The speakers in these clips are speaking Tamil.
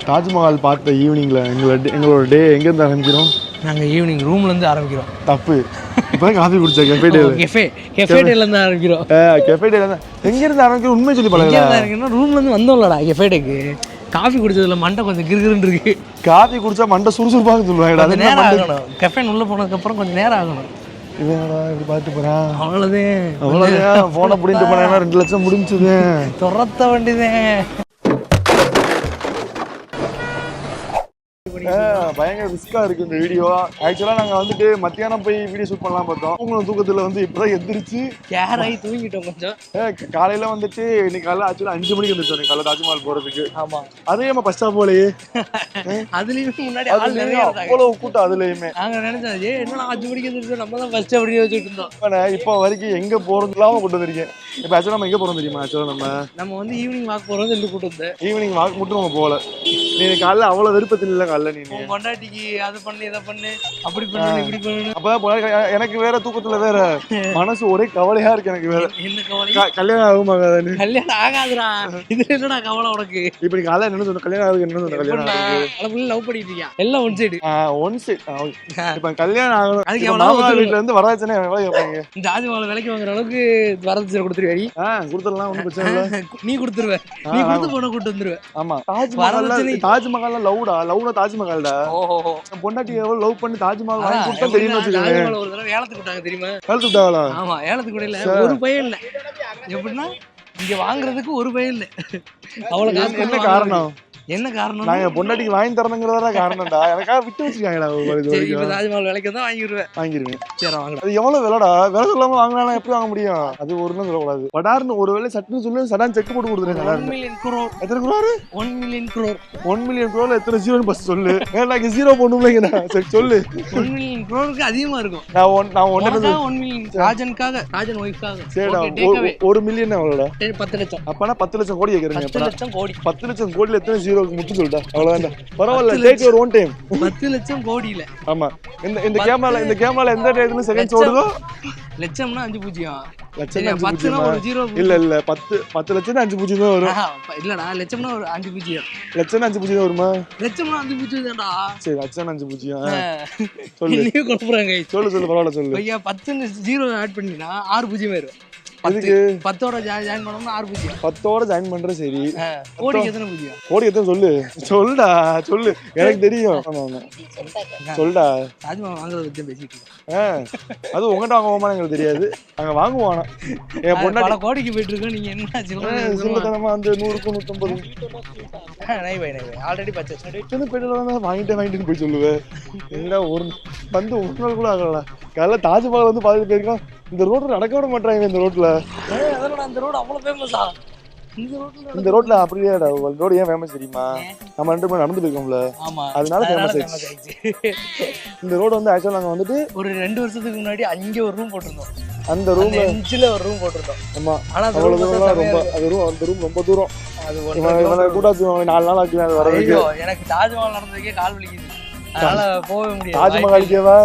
தாஜ்மஹால் பார்த்த ஈவினிங்ல எங்களோட டே எங்கேருந்து ஆரம்பிக்கிறோம்? நாங்கள் ஈவினிங் ரூம்லேருந்து ஆரம்பிக்கிறோம். தப்பு. இப்போ காஃபி குடிச்சா கெஃபேடேலேருந்து ஆரம்பிக்கிறோம். கெஃபேடேல எங்கேருந்து ஆரம்பிக்கிறோம்? உண்மை சொல்லி பழகிறேன். ரூம்லேருந்து வந்தோம்லடா கெஃபேடேக்கு. காஃபி குடிச்சதுல மண்டை கொஞ்சம் கிருகிருன்னு இருக்கு. காஃபி குடிச்சா மண்டை சுறுசுறுப்பாக சொல்லுவாங்க. நேரம் ஆகணும். கெஃபேன் உள்ளே போனதுக்கப்புறம் கொஞ்சம் நேரம் ஆகணும். இவனடா இப்படி பார்த்து போறான். அவ்வளோதான். போனை பிடிட்டு போனா 2 லட்சம் முடிஞ்சுது. துரத்த வேண்டியதேன். பயங்கர ரிஸ்கா இருக்கு இந்த வீடியோ. ஆக்சுவலா நாங்க வந்துட்டு மத்தியானம் போய் வீடியோ ஷூட் பண்ணலாம் பார்த்தோம். உங்களோட தூக்கத்துல வந்து இப்பதான் எந்திரிச்சு கேராகி தூங்கிட்டோம் கொஞ்சம். காலையில வந்துட்டு இன்னைக்கு காலையில ஆக்சுவலா 5 மணிக்கு வந்துருச்சோம் காலைல தாஜ்மஹால் போறதுக்கு. ஆமா, அதே நம்ம ஃபர்ஸ்டா போலயே அதுலயுமே முன்னாடி அவ்வளவு கூட்டம். அதுலயுமே நாங்க நினைச்சோம் என்னடா 5 மணிக்கு வந்துருச்சோம், நம்ம தான் ஃபர்ஸ்ட் அப்படி வச்சுட்டு இருந்தோம். இப்போ வரைக்கும் எங்க போறது இல்லாம கூட்டு வந்திருக்கேன். இப்போ ஆக்சுவலா நம்ம எங்க போறோம் தெரியுமா? ஆக்சுவலா நம்ம வந்து ஈவினிங் வாக் போறோம் சொல்லி கூட்டு வந்தேன். ஈவினிங் வாக் மட்டும் நம்ம போகல. நீ காலைல அவ்வளவு விருப்பத்தில் இல்ல. காலைல நீ பொண்டாட்டிக்கு அதை பண்ணு இதை பண்ணு அப்படி பண்ணு இப்படி பண்ணு. அப்ப எனக்கு வேற தூக்கத்துல வேற மனசு ஒரே கவலையா இருக்கு. எனக்கு வேற என்ன கவலை? கல்யாணம் ஆகுமாகாது. கல்யாணம் ஆகாதுடா. இது என்னடா கவலை உனக்கு? இப்ப நீ காலைல என்ன சொன்ன? கல்யாணம் ஆகுது. என்ன சொன்ன? கல்யாணம் லவ் பண்ணிட்டு இருக்கியா? எல்லாம் ஒன் சைடு. One side. இப்ப கல்யாணம் ஆகணும். அதுக்கு எவ்வளவு வீட்டுல இருந்து வரதட்சணை எவ்வளவு கேட்பாங்க? இந்த தாஜ்மஹால் விலைக்கு வாங்குற அளவுக்கு வரதட்சணை கொடுத்துருவாடி? கொடுத்துடலாம், ஒன்றும் பிரச்சனை இல்லை. நீ கொடுத்துருவ. நீ கொடுத்து போன கூட்டு வந்துருவ. ஆமா, தாஜ்மஹால் லவ்டா. லவ்னா தாஜ்மஹால்டா. பொண்டாட்டி எவ்வளவு லவ் பண்ணி தாஜ்மஹால் வாங்கி கொடுத்தா தெரியுமா? தாஜ்மஹால் ஒரு தடவை ஏலத்துக்கு விட்டாங்க தெரியுமா? ஏலத்துக்கு விட்டாங்களா? ஆமா, ஏலத்துக்கு கூட இல்ல. ஒரு பையன் இல்ல. எப்படின்னா இங்க வாங்குறதுக்கு ஒரு பையன் இல்ல. அவ்வளவு காசு. என்ன காரணம்? என்ன காரணம்? நாங்க பொண்டாட்டிக்கு வாங்கி தரணுங்கிறதா காரணம்டா. எனக்காக விட்டு வச்சிருக்காங்கடா. தாஜ்மஹால் விலைக்கு தான் வாங்கிடுவேன். சரி வாங்க. அது எவ்வளவு விலைடா? விலை சொல்லாம வாங்கினா எப்படி வாங்க முடியும்? அது ஒரு நாள் சொல்லக்கூடாது. படார்னு ஒரு வேலை சட்டுன்னு சொல்லி சடான் செக் போட்டு கொடுத்துருங்க. 1 மில்லியன் crore. எத்தனை crore? 1 million crore. 1 million crore எத்தனை ஜீரோன்னு ஃபர்ஸ்ட் சொல்லு. எனக்கு ஜீரோ போடணும்லங்கடா. சரி சொல்லு. 1 மில்லியன் crore அதிகமா இருக்கும். நான் 1 மில்லியன் ராஜனுக்காக, ராஜன் ஒய்ஃப்காக. சரிடா. 1 மில்லியன் எவ்வளவுடா? 10 லட்சம். அப்பனா 10 லட்சம் கோடி கேக்குறீங்க. 10 லட்சம் கோடி. 10 லட்சம் கோடில எத்தனை ஜீரோக்கு முட்டு சொல்டா. அவ்வளவுதான். பரவாயில்ல, டேக் யுவர் ஓன் டைம். 10 லட்சம் கோடியில. ஆமா. இந்த கேமரால எந்த டைம்ல செகண்ட்ஸ் ஓடுதோ? லட்சம்னா 5 பூஜ்ஜியம். லட்சம்னா 5 10னா ஒரு ஜீரோ. இல்ல 10 லட்சம் 5 பூஜ்ஜியம் தான் வரும். இல்லடா, லட்சம்னா ஒரு 5 பூஜ்ஜியம். லட்சம்னா 5 பூஜ்ஜியம் வருமா? லட்சம்னா 5 பூஜ்ஜியம் தான்டா. சரி, லட்சம்னா 5 பூஜ்ஜியம். சொல்லு. நீ குழப்பறாங்க. சொல்லு பரவாயில்ல சொல்லு. ஐயா 10 ன்னு ஜீரோ ஆட் பண்ணினா 6 பூஜ்ஜியம் வரும். 10ஓட ஜாயின் பண்ணோம்னா 6 பூஜ்ஜியம். 10ஓட ஜாயின் பண்ற. சரி, கோடிக்கு எத்தனை பூஜ்ஜியம்? கோடி எத்தனை சொல்லு. சொல்லுடா சொல்லு, எனக்கு தெரியும். சொல்லுடா. தாஜ்மஹால் வாங்குறத பத்தி பேசிட்டு இருக்கோம். அது உங்ககிட்ட வாங்குவோமா எனக்கு தெரியாது. அங்க வாங்குவானா? என் பொண்ணு பல கோடிக்கு போயிட்டு இருக்கோம். நீங்க என்ன சில்லத்தனமா அந்த 100க்கு 150 நை பை ஆல்ரெடி பர்ச்சேஸ். எத்தனை பேர்ல வாங்கிட்டு போய் சொல்லுவேன். என்ன ஒரு வந்து ஒரு நாள் கூட ஆகலடா. காலைல தாஜ்மஹால் வந்து பார்த்துட்டு போயிருக்கோம். இந்த ரோட்ல நடக்க விட மாட்டாங்க. இந்த ரோட்ல அந்த ரோடு அவ்வளவு ஃபேமஸா? இந்த ரோட்ல அப்படியே ரோடு ஏன் ஃபேமஸ் தெரியுமா? நம்ம 2 பேரும் நடந்து போயிருக்கோம்ல, அதனால ஃபேமஸ் ஆயிடுச்சு. இந்த ரோடு வந்து ஆக்சுவலா நாங்க வந்துட்டு ஒரு 2 வருஷத்துக்கு முன்னாடி அங்க ஒரு ரூம் போட்டிருந்தோம். அந்த ரூம்ல எஞ்சில ஒரு ரூம் போட்டிருந்தோம். ஆமா, அவ்வளவு தூரம். ரொம்ப அந்த ரூம் ரொம்ப தூரம். அது கூட்டாச்சு 4 நாள் ஆச்சு வரதுக்கு. எனக்கு தாஜ்மஹால் நடந்ததுக்கே கால் வலிக்குது. அதனால போக முடியாது. தாஜ்மஹாலுக்கேவா?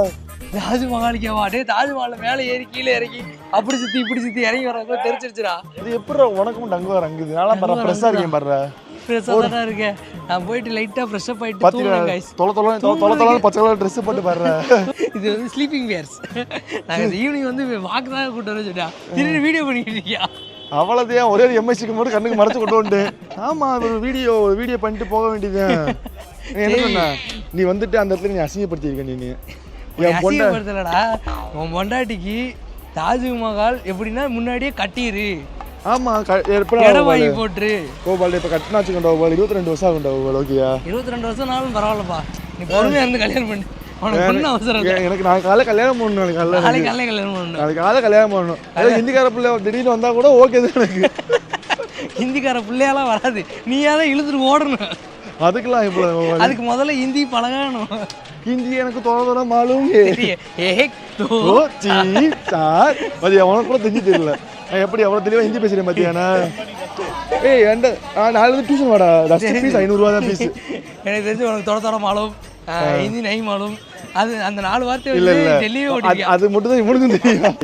டே தாஜ்மஹால் மேல ஏறி கீழே இறங்கி அப்படி சுத்தி இப்படி சுத்தி இறங்கி வரதுக்குள்ள தெரிச்சிருச்சுடா. இது எப்படி உனக்கும் டங்கு வரங்குது? நாளா பர ஃப்ரெஷ்ஷா இருக்கேன் பாரு. ஃப்ரெஷ்ஷா தான இருக்கேன். நான் போயிட்டு லைட்டா ஃப்ரெஷ் அப் ஆயிட்டு தூங்குறேன் गाइस. தொல பச்சை கலர் Dress போட்டு பாரு. இது வந்து ஸ்லீப்பிங் வியர்ஸ். நாங்க ஈவினிங் வந்து வாக் தான் கூட்டி வர சொல்லிட்டா. திருப்பி வீடியோ பண்ணிட்டு இருக்கியா? அவ்வளவுதான். ஒரே எம்எஸ்சிக்கு மட்டும் கண்ணுக்கு மறைச்சு கொண்டு வந்து. ஆமா, ஒரு வீடியோ பண்ணிட்டு போக வேண்டியது. என்ன சொன்ன? நீ வந்துட்டு அந்த இடத்துல நீ அசிங்கப்படுத்திருக்க. நீ அசிங்கப்படுத்தலடா. உன் பொண்டாட்டிக்கு தாஜ்மஹால் எப்படின்னா முன்னாடியே கட்டிரு. ஆமா, இடம் வாங்கி போட்டுரு. கோபால் இப்ப கட்டினாச்சு கொண்டா. 22 வருஷம் ஆகுண்டா. ஓகேயா? 22 வருஷம்னாலும் பரவாயில்லப்பா. நீ பொறுமையா இருந்து கல்யாணம் பண்ணு. எனக்கு நான் காலை கல்யாணம் பண்ணணும். நாளைக்கு காலை கல்யாணம் பண்ணணும். அதாவது ஹிந்திக்கார பிள்ளை திடீர்னு வந்தா கூட ஓகே தான். எனக்கு ஹிந்திக்கார பிள்ளையெல்லாம் வராது. நீயாதான் இழுத்துட்டு ஓடணும். அதுக்கெல்லாம் இவ்வளவு. அதுக்கு முதல்ல ஹிந்தி பழகணும். ஹிந்தி எனக்கு தோற மாலும் உனக்கு கூட தெரிஞ்சு தெரியல. எப்படி எவ்வளவு தெளிவா ஹிந்தி பேசுறேன் பாத்தியானா? நாளைக்கு டியூஷன் வாடா. ஃபீஸ் 500 ரூபா தான் ஃபீஸ். எனக்கு தெரிஞ்சு உனக்கு தோட மாலும், ஹிந்தி நை மாலும், அது அந்த 4 வார்த்தை இல்ல வந்து இல்ல டெல்லியே ஓடிருக்கேன். அது மட்டும் தான் இவனுக்கும் தெரியும்.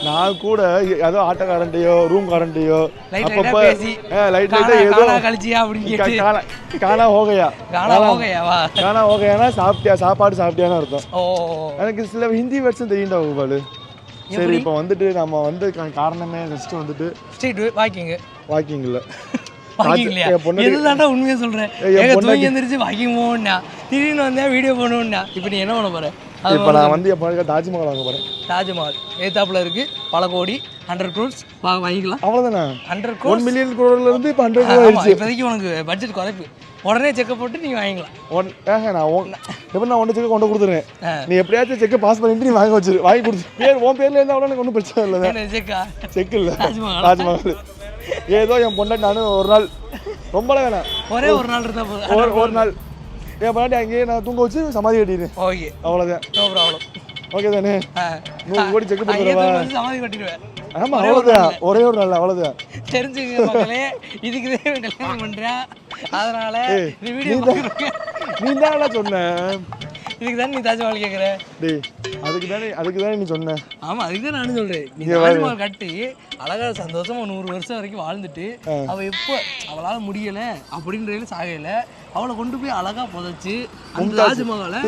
நான் கூட ஏதோ ஆட்டோக்காரன்டையோ ரூம் காரன்டையோ அப்பப்ப பேசி லைட் லைட்டா ஏதோ காணா கழிச்சியா அப்படின்னு கேட்டு காணா ஹோகையா காணா ஹோகையாவா காணா ஹோகையானா சாப்பாடு சாப்பிட்டியான்னு அர்த்தம். ஓ எனக்கு சில ஹிந்தி வேர்ட்ஸும் தெரியும்டா பாலு. சரி இப்போ வந்துட்டு நம்ம வந்து காரணமே ஜஸ்ட் வந்துட்டு ஸ்ட்ரீட் வாக்கிங் இல்ல வாக்கிங்லையா இதுதான்டா உண்மையா சொல்றேன். ஏங்க தூங்கி எந்திரிச்சு வாக்கிங் போகணும்னா திடீர்னு வந்தா வீடியோ பண்ணணும்னா இப்போ நீ என்ன பண்ண போற? இப்போ நான் வந்து எப்போ தாஜ்மஹால் வாங்க போறேன். தாஜ்மஹால் ஏத்தாப்புல இருக்கு, பல கோடி 100 crores வாங்கிக்கலாம். அவ்வளவுதானே 100 crores 1 million crore இருந்து இப்போ 100 crore ஆயிடுச்சு. இப்போதைக்கு உனக்கு பட்ஜெட் குறைப்பு, உடனே செக்கப் போட்டு நீ வாங்கிக்கலாம். நான் ஒன்று செக் கொண்டு கொடுத்துருவேன். நீ எப்படியாச்சும் செக் பாஸ் பண்ணிட்டு நீ வாங்கி கொடுத்து உன் பேர்ல இருந்தா அவ்வளோ எனக்கு ஒன்றும் பிரச்சனை இல்லை. செக் இல்லை தாஜ்மஹால் ஏதோ என் பொண்டாட்டி நானும் ஒரு நாள் ரொம்பலாம் வேணாம், ஒரே ஒரு நாள் இருந்தா போதும். ஒரு நாள் என் பொண்டாட்டி அங்கேயே நான் தூங்க வச்சு சமாதி கட்டிடுறேன். ஓகே அவ்வளோதான், நோ ப்ராப்ளம். ஓகே தானே 100 கோடி செக் பண்ணுறவா சமாதி கட்டிடுவேன். ஆமா அவ்வளோதான், ஒரே ஒரு நாள் அவ்வளோதான். தெரிஞ்சுங்க மக்களே, இதுக்கு கல்யாணம் பண்றேன். அதனால நீ தான் சொன்ன இதுக்கு தானே நீ தாஜ்மஹால் கேட்குற. டேய் அதுக்கு தானே நீ சொன்ன. ஆமா அதுக்கு தான் நானும் சொல்றேன். நீ தாஜ்மஹால் கட்டி அழகா சந்தோஷமா 100 வருஷம் வரைக்கும் வாழ்ந்துட்டு அவ எப்போ அவளால முடியல அப்படின்றதுல சாகையில அவளை கொண்டு போய் அழகா புதைச்சு அந்த தாஜ்மஹாலை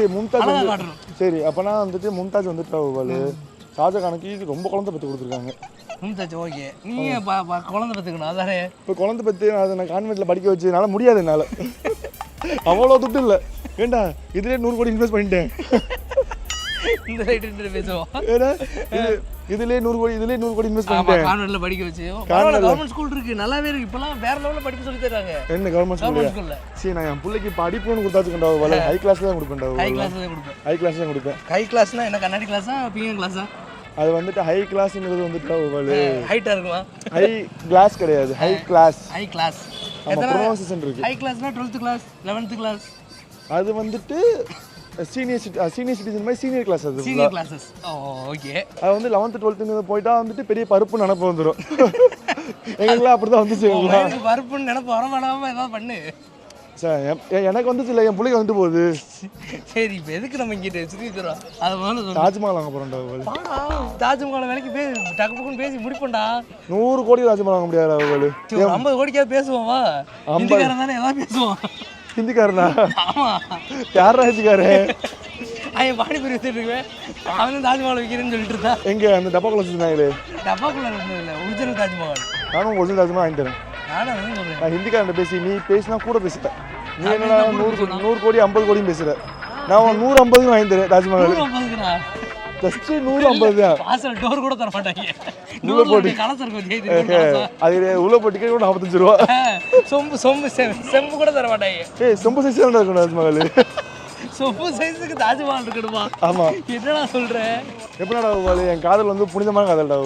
அழகா காட்டணும். சரி அப்பனா வந்துட்டு மும்தாஜ் வந்துட்டு ஷாஜகானுக்கு ரொம்ப குழந்தை பத்து கொடுத்துருக்காங்க. மும்தாஜ் ஓகே, நீங்க குழந்தை பத்துக்கணும். அதானே இப்போ குழந்தை பத்து அதை நான் கான்வென்ட்ல படிக்க வச்சதுனால முடியாது என்னால. அவ்வளோ துட்டு இல்லை ஏண்டா இதுலேயே 100 கோடி இன்வெஸ்ட் பண்ணிட்டேன். இந்த ரைட்டு பேசுவோம். இதுலேயே 100 கோடி இன்வெஸ்ட் பண்ணிட்டேன். கான்வென்ட்ல படிக்க வச்சு கவர்மெண்ட் ஸ்கூல் இருக்கு, நல்லாவே இருக்கு. இப்பெல்லாம் வேற லெவல்ல படிக்க சொல்லி தராங்க. என்ன கவர்மெண்ட் ஸ்கூல்ல? சரி நான் என் பிள்ளைக்கு படிப்புன்னு கொடுத்தாச்சுக்கண்டா, ஹை கிளாஸ்ல தான் கொடுப்பேன்டா. ஹை கிளாஸ்ல தான் கொடுப்பேன். ஹை கிளாஸ்னா என்ன, கண்ணாடி கிளாஸா பிஎம் கிளாஸா? அது வந்துட்டு ஹை கிளாஸ்ங்கிறது வந்துட்டு ஹைட்டா இருக்குமா? ஹை கிளாஸ் கிடையாது, ஹை கிளாஸ். எத்தனை ப்ரொனன்சியேஷன் இருக்கு? ஹை கிளாஸ்னா 12th கிளாஸ் 11th கிளாஸ். அது வந்துட்டு சீனியர் சிட்டிசன் மாதிரி சீனியர் கிளாஸ். அது சீனியர் கிளாஸஸ். ஓகே. அது வந்து 11th 12th போயிட்டா வந்துட்டு பெரிய பருப்பு நினைப்பு வந்துடும். எங்களுக்குலாம் அப்படிதான் வந்துச்சு. பருப்புன்னு நினைப்பு வரமாடாம ஏதாவது பண்ணு சார். எனக்கு வந்துச்சு இல்லை, என் பிள்ளைக்கு வந்துட்டு போகுது. சரி இப்போ எதுக்கு நம்ம இங்கிட்ட சுற்றி தரோம்? அதை முதல்ல தாஜ்மஹால் வாங்க போகிறோம்டா. தாஜ்மஹால் வேலைக்கு டக்குன்னு பேசி முடிப்போம்டா. 100 கோடி தாஜ்மஹால் வாங்க முடியாது. அவள் 50 கோடிக்காவது பேசுவோமா? ஹிந்திக்காரன் தானே எதாவது பேசுவோம். ஹிந்திக்காரனா? ஆமாம். யாரா ஹிந்திக்காரன்? அவன் பானிபூரி வச்சுட்டு இருக்கேன், அவன் தாஜ்மஹால் வைக்கிறேன்னு சொல்லிட்டு இருந்தான். எங்கே அந்த டப்பாக்குள்ள வச்சுருந்தாங்களே? டப்பாக்குள்ள இருந்ததில்லை, ஒரிஜினல் தாஜ்மஹால். நானும் ஒரிஜினல் தாஜ்மஹால் வாங்கிட்டு வரேன். நான் ஹிந்திக்காரன் பேசி நீ பேசினா கூட பேசுகிறேன். நீ என்னடா 100 கோடி 50 கோடியும் பேசுகிற. நான் 150 வாங்கி தரேன் தாஜ்மஹால். ஜஸ்ட் 150 தான். வாசல் டோர் கூட தர மாட்டாங்க. உள்ள போட்டு அது உள்ள போட்டு டிக்கெட் கூட 45 ரூபா. சொம்பு செம்பு கூட தர மாட்டாங்க. சொம்பு சைஸ் தான் இருக்கும் தாஜ்மஹால். சொம்பு சைஸுக்கு தாஜ்மஹால் இருக்கணுமா? ஆமா. என்னடா சொல்ற? எப்படிடா என் காதல் வந்து புனிதமான காதல்டா.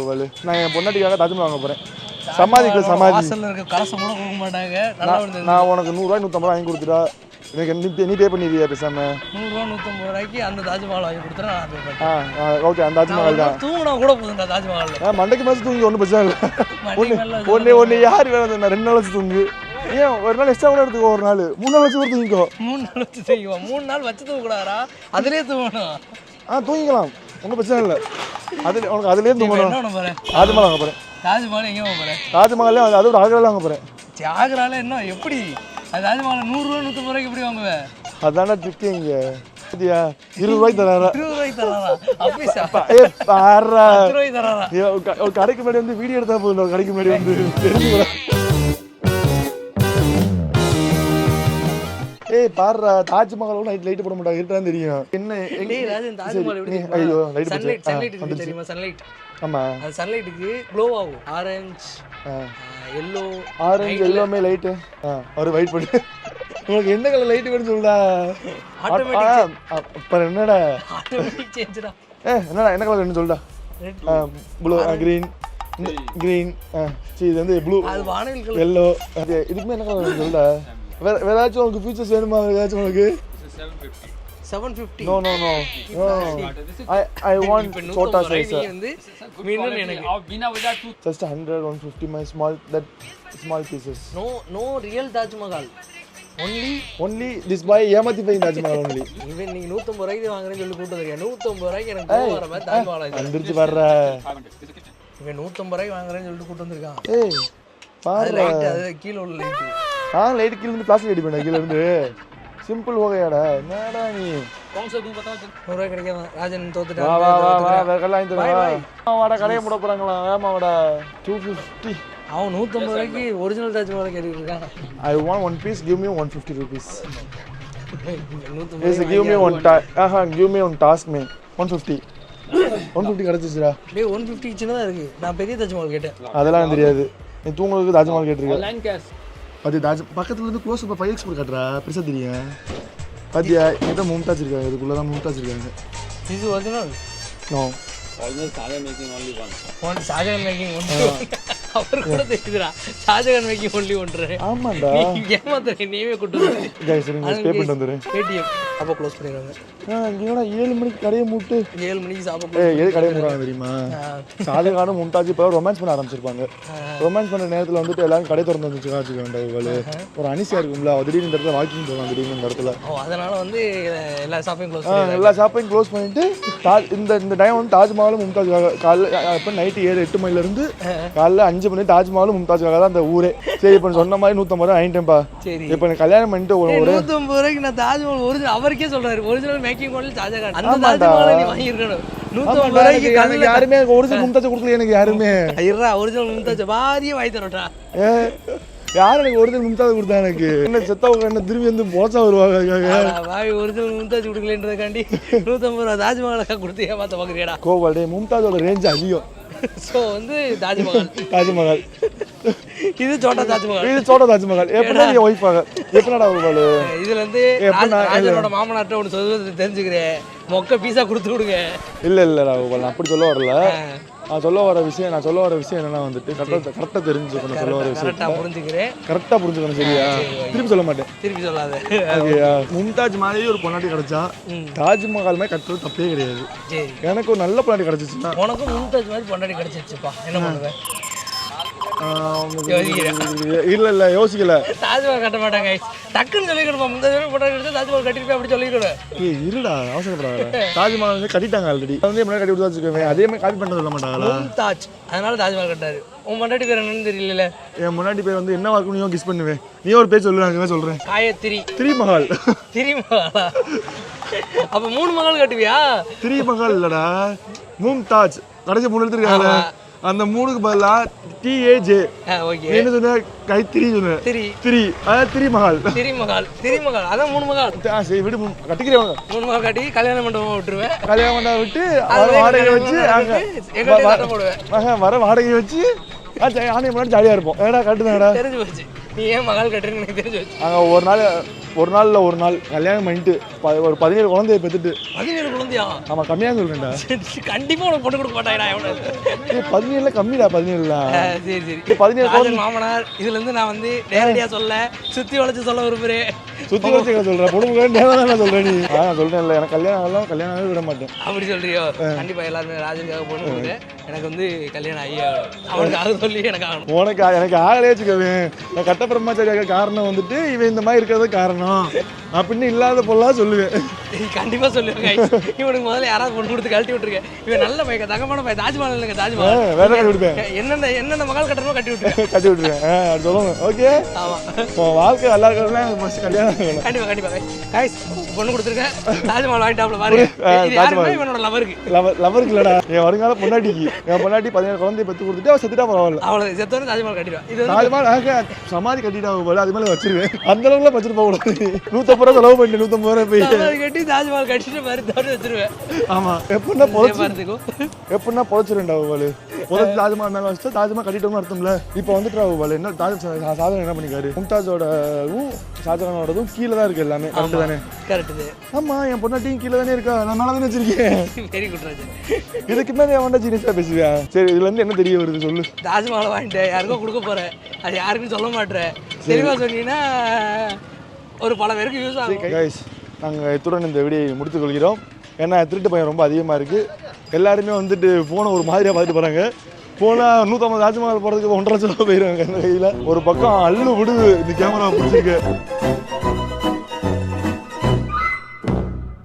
நான் என் பொண்டாட்டிக்காக தாஜ்மஹால் வாங்க போறேன். சமாதிக்கு சமாதி வாசல்ல இருக்க கலசம் கூட கொடுக்க மாட்டாங்க. நான் உனக்கு 100 ரூபாய் 150 வாங்கி கொடுத்துட்டா எனக்கு நீ பே பண்ணிடுவியா பேசாம? 100 ரூபா 150 ரூபாய்க்கு அந்த தாஜ்மஹால் வாங்கி கொடுத்தா நான் பே பண்ணுறேன். ஓகே அந்த தாஜ்மஹால் தான். தூங்கினா கூட போதும்டா தாஜ்மஹால். மண்டைக்கு மேலே தூங்கி ஒன்றும் பிரச்சனை இல்லை. ஒன்று யார் வேணும்? 2 நாள் வச்சு தூங்கு. ஏன் ஒரு நாள் எக்ஸ்ட்ரா கூட எடுத்துக்கோ. ஒரு நாள் 3 நாள் வச்சு கூட தூங்கிக்கோ. 3 நாள் வச்சு தூங்கிக்குவோம். 3 நாள் வச்சு தூங்கக்கூடாதா? அதுலேயே தூங்கணும். தூங்கிக்கலாம், ஒன்றும் பிரச்சனை இல்லை. உனக்கு அதுலேயே தூங்கணும். என்ன போகிறேன்? தாஜ்மஹால் வாங்க போகிறேன். தாஜ்மஹால் எங்கே வாங்க போகிறேன்? தாஜ்மஹால் அது ஒரு ஆக்ரால வாங்க போகிறேன். ஆக்ரால என்ன எப்படி? அது தாஜ்மஹால் 100 ரூபா 150 ரூபாய்க்கு எப்படி வாங்குவேன்? அதான ட்ரிக். இங்கே 20 ரூபாய்க்கு தராரா? 20 ரூபாய்க்கு தராரா? அப்பீஸா? பாரா 10 ரூபாய்க்கு தராரா? ஒரு கடைக்கு முன்னாடி வந்து வீடியோ எடுத்தா போதும். ஒரு கடைக்கு முன்னாடி வந்து தெரிஞ்சு பாரு தாஜ்மஹால் லைட் போட மாட்டாங்க, இருட்டான்னு தெரியும். என்ன ஐயோ லைட் தெரியுமா? சன்லைட். ஆமா அது சன்லைட்டுக்கு க்ளோ ஆகும். ஆரஞ்சு எல்லோமே லைட்டு. ஒரு வெயிட் பண்ணு, உங்களுக்கு என்ன கலர் லைட் வேணும்னு சொல்லுடா. அப்புறம் என்னடா ஆட்டோமேட்டிக் சேஞ்ச்டா. என்னடா என்ன கலர் வேணும்னு சொல்லுடா. ப்ளூ கிரீன் இது வந்து ப்ளூ, அது வானவில் கலர், எல்லோ. இதுக்குமே என்ன கலர் வேணும்னு சொல்லுடா. வேற ஏதாச்சும் உங்களுக்கு ஃபீச்சர்ஸ் வேணுமா? ஏதாச்சும் உங்களுக்கு 750. No. I want छोटा size. வந்து மீனல் எனக்கு just 100 150 my small pieces. No real Taj Mahal. Only this boy ஏமாத்தி போய் தாஜ்மஹால் ஒன்லி. இவன் நீங்க 150 ரூபாய்க்கு வாங்குறேன்னு சொல்லி கூட்டு வந்திருக்கேன். 150 ரூபாய்க்கு எனக்கு கோவம் வர மாதிரி தாஜ்மஹால் வந்துருச்சு வர்ற. இவன் 150 ரூபாய்க்கு வாங்குறேன்னு சொல்லிட்டு கூட்டு வந்திருக்கான். ஏய் பாரு அது கீழ உள்ள லைட். லைட் கீழ இருந்து பிளாஸ்டிக் ரெடி பண்ண கீழ இருந்து சிம்பிள் ஓகையாடா. என்னடா நீ 100 ரூபாய் கிடைக்காம ராஜன் தோத்துட்டான். வா வா வா வா வெக்கலாம் இந்த வா வாடா கடையை மூட போறாங்களா வேமா வாடா 250. அவன் 150 ரூபாய்க்கு ஒரிஜினல் தாஜ்மஹால் கேட்டுட்டு இருக்கான். I want one piece, give me 150 rupees. Yes, give me one give me one task me 150. 150 கிடைச்சிச்சுடா. டேய் 150 சின்னதா இருக்கு. நான் பெரிய தாஜ்மஹால் கேட்டேன். அதெல்லாம் தெரியாது. நீ தூங்குறதுக்கு தாஜ்மஹால் கேட்டிருக்க. அது பக்கத்துல இருந்து க்ளோஸ் அப் 5x போட்டு காட்டுறா. பெருசா தெரியும். பாத்தியா இத மும்தாஜ் இருக்காங்க. இதுக்குள்ள தான் மும்தாஜ் இருக்காங்க. இது original? No. Original Shahjahan making only one. Shahjahan making ஒன்று. அவர் கூட தெரியுதுடா. ஷாஜகான் மேக்கிங் ஒன்லி ஒன்று. ஆமாடா. நீ ஏமாத்துற நீவே கூட்டு வந்து. गाइस நீங்க பே பண்ணிட்டு வந்துறேன். பேடிஎம் அப்போ க்ளோஸ் பண்ணிடுவாங்க. இங்கடா 7 மணிக்கு கடையை மூட்டு. 7 மணிக்கு சாப்பிட எது கடையை மூடுறாங்க தெரியுமா? ஷாஜகானும் மும்தாஜ் இப்போ ரொமான்ஸ் பண்ண ஆரம்பிச்சிருப்பாங்க. ரொமான்ஸ் பண்ண நேரத்துல வந்துட்டு எல்லாரும் கடை திறந்து வந்துச்சு காச்சுக்கண்டா இவளே. ஒரு அனிசியா இருக்கும்ல. திடீர்னு இந்த இடத்துல வாக்கிங் போவாங்க திடீர்னு இந்த இடத்துல. அதனால வந்து எல்லா ஷாப்பிங் க்ளோஸ் பண்ணிடுவாங்க. எல்லா ஷாப்பிங் க்ளோஸ் பண்ணிட்டு இந்த டைம் வந்து தாஜ்மஹாலும் மும்தாஜுக்காக காலைல இப்போ நைட்டு 7-8 மணில இருந்து காலைல 5 மணி தாஜ்மஹாலும் மும்தாஜுக்காக தான் அந்த ஊரே. சரி இப்போ சொன்ன மாதிரி 150 ரூபா வாங்கிட்டேன்ப்பா. சரி இப்போ எனக்கு கல்யாணம் பண்ணிட்டு ஒரு 150 ரூபாய்க்கு நான் தாஜ்மஹால் ஒரிஜினல் அவருக்கே சொல்றாரு ஒரிஜினல் மேக்கிங் ஒன்லி ஷாஜகான். அந்த தாஜ்மஹால் நீ வாங்கி இருக்கணும். 150 ரூபாய்க்கு கல்ல யாருமே ஒரிஜினல் மும்தாஜ் கொடுக்கல எனக்கு யாருமே. ஐயரா ஒரிஜினல் மும்தாஜ் வாரியே வாங்கி தரட்டா. யார் எனக்கு ஒரிஜினல் மும்தாஜ் கொடுத்தா? எனக்கு என்ன செத்தவங்க என்ன திரும்பி வந்து போச்சா வருவாங்க. வாய் ஒரிஜினல் மும்தாஜ் கொடுக்கலன்றதுக்காண்டி 150 ரூபா தாஜ்மஹாலுக்கா கொடுத்து ஏமாத்த பாக்குறியாடா? கோபால் மும்தாஜோட ரேஞ்ச் அதிகம். சோ வந்து தாஜ்மஹால் இது சோட்டா தாஜ்மஹால் எப்படின்னா நீ ஒய்ஃப் ஆக எப்படிடா கோபால் இதுல இருந்து ராஜனோட மாமனார்ட்ட ஒன்று சொல்லுறது தெரிஞ்சுக்கிறேன். மொக்க பீஸா கொடுத்து விடுங்க. இல்ல கோபால் நான் அப்படி சொல்ல வரல. நான் சொல்ல வர விஷயம் என்னன்னா வந்துட்டு கரெக்டா தெரிஞ்சுக்கணும். சொல்ல வர விஷயம் கரெக்டா புரிஞ்சுக்கணும். சரியா? திருப்பி சொல்ல மாட்டேன். திருப்பி சொல்லாத. ஓகேயா? மும்தாஜ் மாதிரி ஒரு பொண்டாட்டி கிடைச்சா தாஜ்மஹால் மாதிரி கட்டுறது தப்பே கிடையாது. எனக்கு ஒரு நல்ல பொண்டாட்டி கிடைச்சிச்சுன்னா உனக்கும் மும்தாஜ் மாதிரி பொண்டாட்டி கிடைச்சிச்சுப்பா என்ன பண்ணுவேன்? இல்ல யோசிக்கல. தாஜ்மஹால் கட்ட மாட்டாங்க. டக்குன்னு சொல்லிக்கணும். மும்தாஜ் பொண்டாட்டி கிடைச்சா தாஜ்மஹால் கட்டிருப்பேன் அப்படி சொல்லிக்கணும். இருடா அவசரப்படாத. தாஜ்மஹால் வந்து கட்டிட்டாங்க ஆல்ரெடி. வந்து முன்னாடி கட்டி கொடுத்து வச்சுக்கோங்க. அதே மாதிரி காப்பி பண்ண சொல்ல மாட்டாங்களா? மும்தாஜ் அதனால தாஜ்மஹால் கட்டாரு. உன் பொண்டாட்டி பேர் என்னன்னு தெரியல. என் முன்னாடி பேர் வந்து என்ன வாக்கு நீ கிஸ் பண்ணுவேன். நீ ஒரு பேர் சொல்லு. நான் சொல்றேன். காயத்ரி. திரிமஹால். திரிமஹாலா? அப்ப 3 மகள் கட்டுவியா? திரிமஹால் இல்லடா மும்தாஜ். கடைசி 3 எழுத்துருக்காங்க. அந்த 3க்கு பதிலா TAJ. ஓகே. என்ன சொன்ன? கைத்திரி சொன்ன. திரி அத திரிமஹால். திரிமஹால் அதான் 3 மகள். சரி விடு கட்டிக்கிறவங்க 3 மகள் கட்டி கல்யாண மண்டபம் விட்டுருவேன். கல்யாண மண்டபம் விட்டு வாடகை வச்சு வர வாடகை வச்சு ஆனே முன்னாடி ஜாலியா இருப்போம். ஏடா கட்டுதாடா தெரிஞ்சு போச்சு. நீ ஏன் மகள் கட்டுறீங்கன்னு எனக்கு தெரிஞ்சு போச்சு. அங்க ஒரு நாள் கல்யாணம் பண்ணிட்டு ஒரு 17 குழந்தைய பெத்துட்டு. 17 குழந்தையா? ஆமா கம்மியா சொல்றேன்டா. கண்டிப்பா உனக்கு பொண்ணு கொடுக்க மாட்டாங்கடா. 17 கம்மிடா. 17 சரி 17 குழந்தை மாமனார். இதுல இருந்து நான் வந்து நேரடியா சுத்தி வளைச்சு சொல்ல விரும்புறேன். சுத்தி வளைச்சு சொல்றேன். பொண்ணு நேரம் சொல்றேன். நீ சொல்றேன் இல்ல எனக்கு கல்யாணம் விட மாட்டேன். அப்படி சொல்றியோ? கண்டிப்பா எல்லாருமே ராஜனுக்காக பொண்ணு கொடுங்க. எனக்கு வந்து கல்யாணம் ஐயா அவனுக்காக சொல்லி எனக்கு ஆகணும். எனக்கு ஆகலே வச்சுக்கவேன். நான் கட்ட பிரம்மச்சாரியாக காரணம் வந்துட்டு இவன் இந்த மாதிரி இருக்கிறது காரணம் அப்படின்னு இல்லாத பொருளாக சொல்லுவேன். கண்டிப்பா சொல்லுவேன். இவனுக்கு முதல்ல யாராவது பொண்ணு கொடுத்து கழட்டி விட்டுருக்கேன். இவன் நல்ல பையன் தங்கமான பையன். தாஜ்மஹால் இல்லைங்க தாஜ்மஹால் வேற கட்டி விடுவேன். என்னென்ன மகள் கட்டணுமோ கட்டி விட்டுருவேன். அது சொல்லுங்க. ஓகே ஆமா வாழ்க்கை நல்லா இருக்கிறதுலாம் கல்யாணம் கண்டிப்பா பொண்ணு கொடுத்துருக்கேன். தாஜ்மஹால் வாங்கிட்டாப்ல பாருங்க. இவனோட லவருக்கு இல்லடா என் வருங்கால பொண்டாட்டிக்கு. என் பொண்டாட்டி 17 குழந்தைய பெற்று கொடுத்துட்டு அவன் செத்துட்டா பரவாயில்ல. அவ்வளவு செத்தவரை தாஜ்மஹால் கட்டிடுவான். இது தாஜ்மஹால் சமாதி கட்டிட்டா போல அது மேலே வச்சிருவேன். அந்த அளவுக்குலாம் வச்சிட்டு போக கூடாது. 150 ரூபா செலவு பண்ணிட்டு 150 ரூபா போய் கட்டி தாஜ்மஹால் கட்டிட்டு மாதிரி தவிர வச்சிருவேன். ஆமா எப்படின்னா புதைச்சிருண்டா போல. புதைச்சு தாஜ்மஹால் மேலே வச்சுட்டு தாஜ்மஹால் கட்டிட்டோம்னு அர்த்தம்ல. இப்போ வந்துட்டு போல என்ன சாதகம் என்ன பண்ணிக்காரு? மும்தாஜோடவும் ஷாஜகானோடதும் கீழே தான் இருக்கு எல்லாமே. கரெக்ட் தானே? கரெக்ட். ஆமா என் பொண்டாட்டியும் கீழே தானே இருக்கா. நான் மேலே தானே வச்சிருக்கேன். Very good Raj. இதுக்கு மேலே என் பொண்டாட்டி சீரியஸா பேசுவேன். சரி இதுல இருந்து என்ன தெரிய வருது சொல்லு. தாஜ்மஹால் வாங்கிட்டு யாருக்கும் கொடுக்க போறேன். அது யாருக்கும் சொல்ல மாட்டேன். தெளிவா சொன்னீங்கன்னா ஒரு பல பேருக்கு யூஸ் ஆகும். கைஸ் நாங்கள் இத்துடன் இந்த வீடியோ முடித்துக் கொள்கிறோம். ஏன்னா திருட்டு பையன் ரொம்ப அதிகமாக இருக்குது. எல்லாருமே வந்துட்டு ஃபோனை ஒரு மாதிரியாக பார்த்துட்டு போகிறாங்க. போனால் 150 தாஜ்மஹால் போகிறதுக்கு 1.5 லட்சம் ரூபா போயிடுவாங்க அந்த கையில். ஒரு பக்கம் அள்ளு விடுது இந்த கேமரா பிடிச்சிருக்கு.